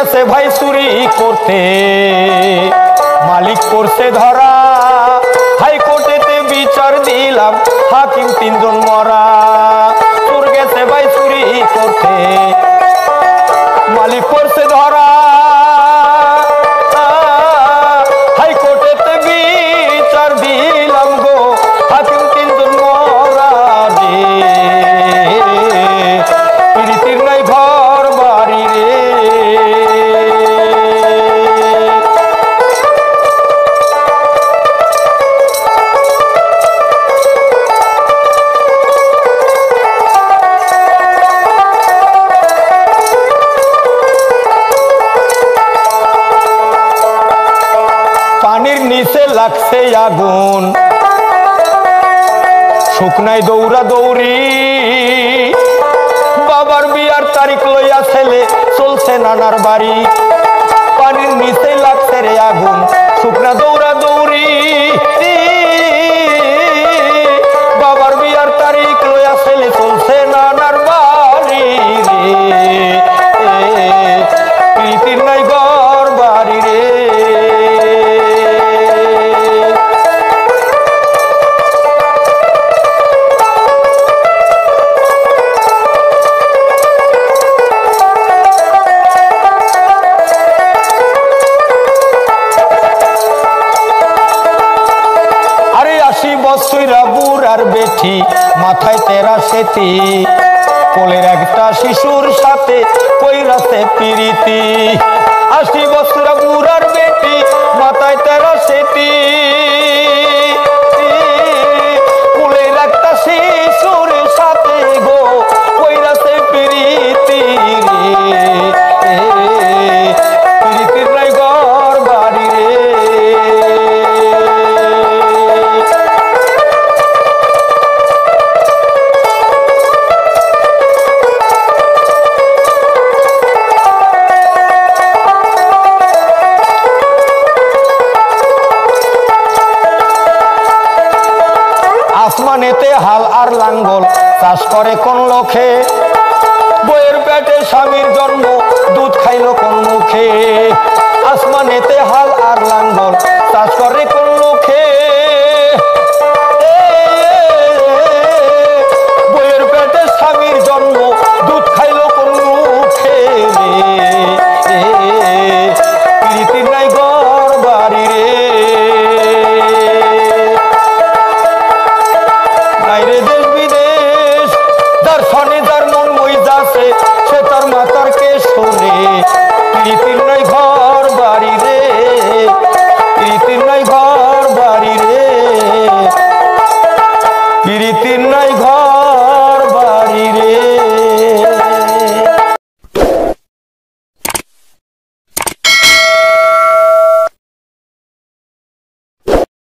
গেছে ভাই চুরি করতে, মালিক করছে ধরা, হাইকোর্টেতে বিচার দিলাম, হাকিম 3 জন মরা। চোর গেছে ভাই চুরি করতে, মালিক করছে ধরা, হাইকোর্টেতে বিচার দিলাম গো, হাকিম 3 জন মরা রে। প্রীতির নাই ঘর বাড়ি রে। পানির নিচে লাগছে আগুন, শুকনায় দৌড়া দৌড়ি, বাবার বিয়ার তারিখ লইয়া ছেলে চলছে নানার বাড়ি। পানির নিচে লাগছে রে আগুন, শুকনা দৌড়া দৌড়ি, বাবার বিয়ার তারিখ লইয়া ছেলে চলছে নানার বাড়ি রে। প্রীতির নাই ঘর বাড়ি রে। বুড়ার বেঠি মাথায় তেরা সেতি, কোলের একটা শিশুর সাথে কইরাছে প্রীতি। 80 বছর বুড়ার বেটি মাথায় তেরা সেতি, কোলের একটা শিশুর সাথে গো কইরাছে প্রীতি রে। প্রীতির নাই ঘর বাড়ি রে। আসমানেতে হাল আর লাঙ্গল চাষ করে কোন লোকে, বইয়ের পেটে স্বামীর জন্ম দুধ খাইল কোন মুখে। আসমানেতে হাল আর লাঙ্গল চাষ করে কোন লোকে, বইয়ের পেটে স্বামীর জন্ম দুধ খাইল কোন মুখে। প্রীতির নাই ঘর বাড়ি রে। দেশ বিদেশ দর্শনে যার মন মইজাছে, সে তার মাতার কে শোনে। প্রীতির নাই ঘর বাড়ি